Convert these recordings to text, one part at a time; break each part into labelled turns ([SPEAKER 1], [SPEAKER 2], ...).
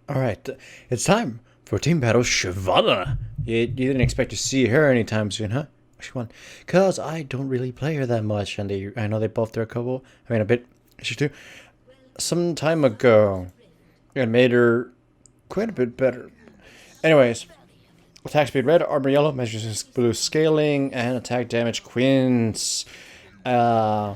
[SPEAKER 1] Alright, it's time for Team Battle Shyvana. You didn't expect to see her anytime soon, huh? She won. Because I don't really play her that much, and I know they buffed her a couple, a bit, she too, some time ago, and made her quite a bit better. Anyways, attack speed red, armor yellow, measures blue scaling, and attack damage quints. Uh,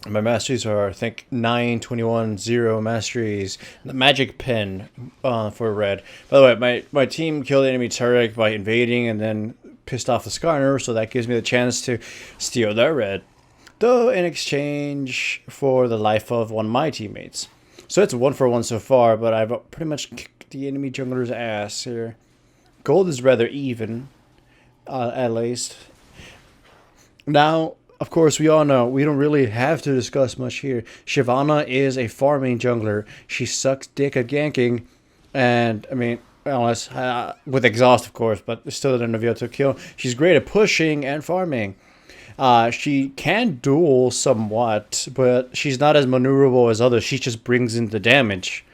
[SPEAKER 1] My masteries are, I think, 9, 21, 0 masteries. The magic pen for red. By the way, my team killed the enemy turret by invading and then pissed off the Skarner, so that gives me the chance to steal their red. Though in exchange for the life of one of my teammates. So it's 1-for-1 so far, but I've pretty much kicked the enemy jungler's ass here. Gold is rather even, at least. Now, of course, we all know we don't really have to discuss much here. Shyvana is a farming jungler. She sucks dick at ganking, and I mean, unless with exhaust, of course, but still an avail to kill. She's great at pushing and farming. She can duel somewhat, but she's not as maneuverable as others. She just brings in the damage,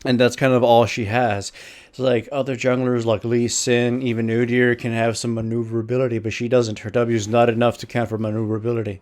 [SPEAKER 1] and that's kind of all she has. So like other junglers like Lee Sin, even Udyr can have some maneuverability, but she doesn't. Her W is not enough to count for maneuverability.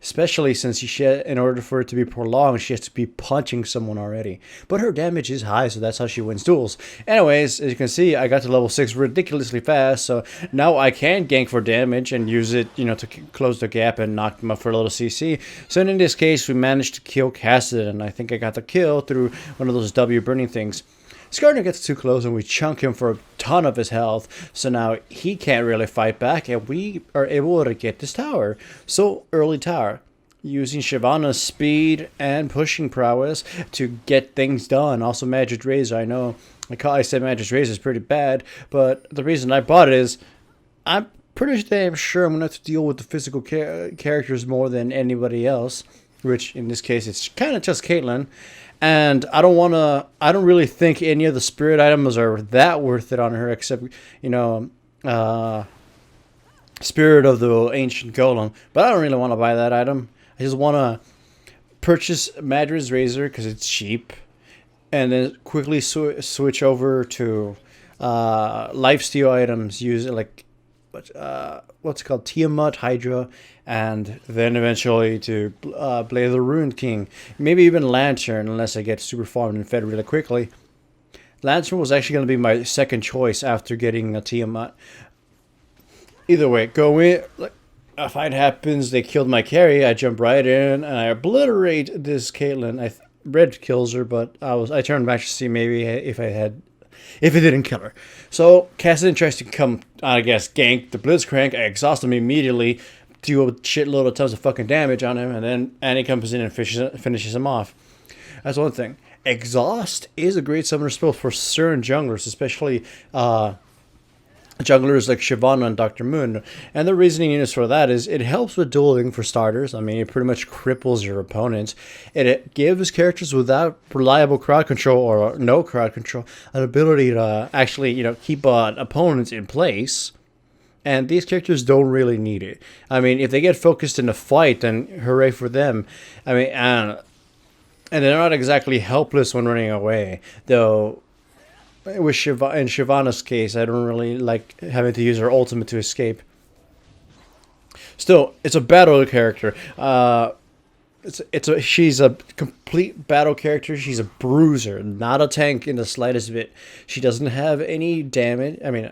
[SPEAKER 1] Especially since in order for it to be prolonged, she has to be punching someone already. But her damage is high, so that's how she wins duels. Anyways, as you can see, I got to level 6 ridiculously fast, so now I can gank for damage and use it, to close the gap and knock them up for a little CC. So in this case, we managed to kill Cassidy, and I think I got the kill through one of those W burning things. Skarner gets too close and we chunk him for a ton of his health, so now he can't really fight back and we are able to get this tower. So early tower, using Shyvana's speed and pushing prowess to get things done. Also Magic Razor, I know I said Magic Razor is pretty bad, but the reason I bought it is I'm pretty damn sure I'm going to have to deal with the physical characters more than anybody else, which in this case it's kind of just Caitlyn. And I don't really think any of the spirit items are that worth it on her, except, Spirit of the Ancient Golem. But I don't really want to buy that item. I just want to purchase Madrid's Razor because it's cheap. And then quickly switch over to lifesteal items, use like what's it called, Tiamat, Hydra, and then eventually to Blade of the Ruined King. Maybe even Lantern, unless I get super farmed and fed really quickly. Lantern was actually going to be my second choice after getting a Tiamat. Either way, go in. Like, a fight happens, they killed my carry, I jump right in, and I obliterate this Caitlyn. Red kills her, but I turned back to see maybe if it didn't kill her. So Cassidy tries to come, I guess, gank the Blitzcrank. I exhaust him immediately, do a shitload of tons of fucking damage on him, and then Annie comes in and finishes him off. That's one thing. Exhaust is a great summoner spell for certain junglers, especially junglers like Shyvana and Dr. Moon. And the reasoning is for that is it helps with dueling for starters. I mean, it pretty much cripples your opponents. It gives characters without reliable crowd control or no crowd control an ability to actually, keep opponents in place. And these characters don't really need it. I mean, if they get focused in a fight, then hooray for them. I mean, and they're not exactly helpless when running away, though. With in Shyvana's case, I don't really like having to use her ultimate to escape. Still, it's a battle character. She's a complete battle character. She's a bruiser, not a tank in the slightest bit. She doesn't have any damage. I mean,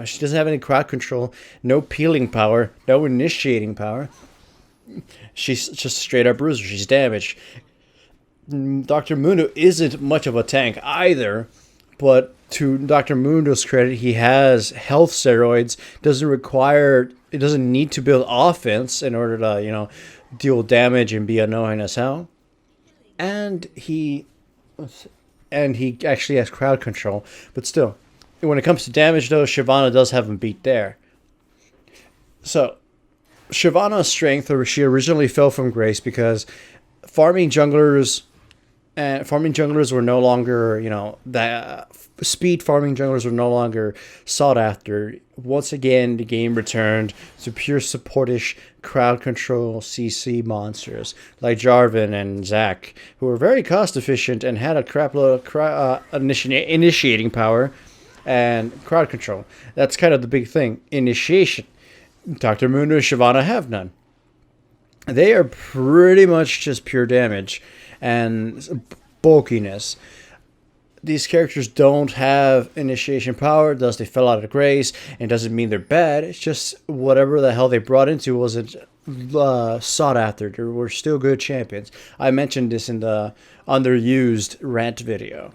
[SPEAKER 1] she doesn't have any crowd control, no peeling power, no initiating power. She's just straight up bruiser. She's damaged. Dr. Mundo isn't much of a tank either. But to Dr. Mundo's credit, he has health steroids. It doesn't need to build offense in order to, deal damage and be annoying as hell. And he actually has crowd control. But still, when it comes to damage, though, Shyvana does have him beat there. So, Shyvana's strength, she originally fell from grace because farming junglers and farming junglers were no longer, that speed farming junglers were no longer sought after. Once again, the game returned to pure supportish crowd control CC monsters like Jarvan and Zac, who were very cost efficient and had a crap load of initiating power and crowd control. That's kind of the big thing. Initiation. Dr. Moon and Shyvana have none. They are pretty much just pure damage and bulkiness. These characters don't have initiation power, thus they fell out of grace, and doesn't mean they're bad. It's just whatever the hell they brought into wasn't sought after. They were still good champions. I mentioned this in the underused rant video.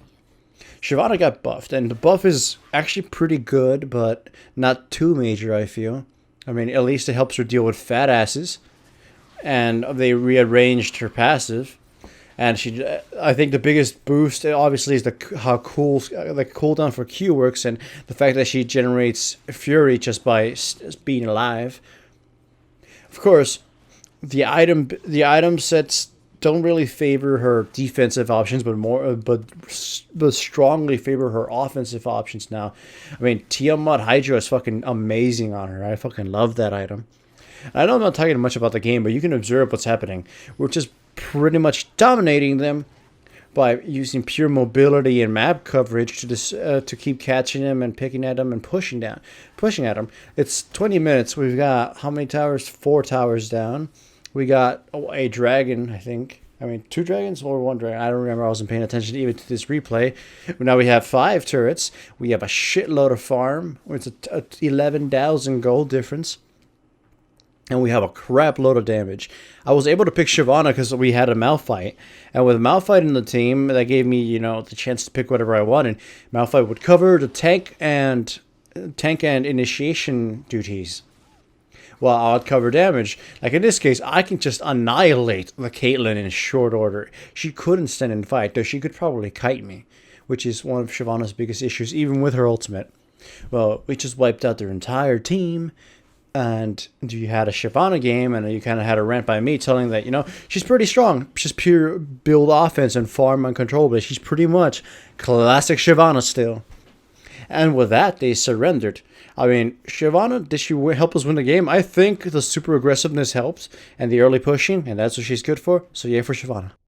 [SPEAKER 1] Shyvana got buffed, and the buff is actually pretty good, but not too major, I feel. I mean, at least it helps her deal with fat asses, and they rearranged her passive. And I think the biggest boost, obviously, is the cooldown for Q works, and the fact that she generates Fury just by being alive. Of course, the item sets don't really favor her defensive options, but strongly favor her offensive options now. I mean, Tiamat Hydra is fucking amazing on her. I fucking love that item. I know I'm not talking much about the game, but you can observe what's happening. We're just pretty much dominating them by using pure mobility and map coverage to keep catching them and picking at them and pushing at them. It's 20 minutes. We've got how many towers? 4 towers down. We got a dragon, I think. I mean, 2 dragons or 1 dragon. I don't remember. I wasn't paying attention even to this replay. But now we have 5 turrets. We have a shitload of farm. It's a 11,000 gold difference. And we have a crap load of damage. I was able to pick Shyvana because we had a Malphite. And with Malphite in the team, that gave me, the chance to pick whatever I wanted. Malphite would cover the tank and initiation duties, while I would cover damage. Like in this case, I can just annihilate the Caitlyn in short order. She couldn't stand and fight, though she could probably kite me, which is one of Shyvana's biggest issues, even with her ultimate. Well, we just wiped out their entire team. And you had a Shyvana game, and you kind of had a rant by me telling that, she's pretty strong. She's pure build offense and farm uncontrollably. She's pretty much classic Shyvana still. And with that, they surrendered. I mean, Shyvana, did she help us win the game? I think the super aggressiveness helps, and the early pushing, and that's what she's good for. So yeah, for Shyvana.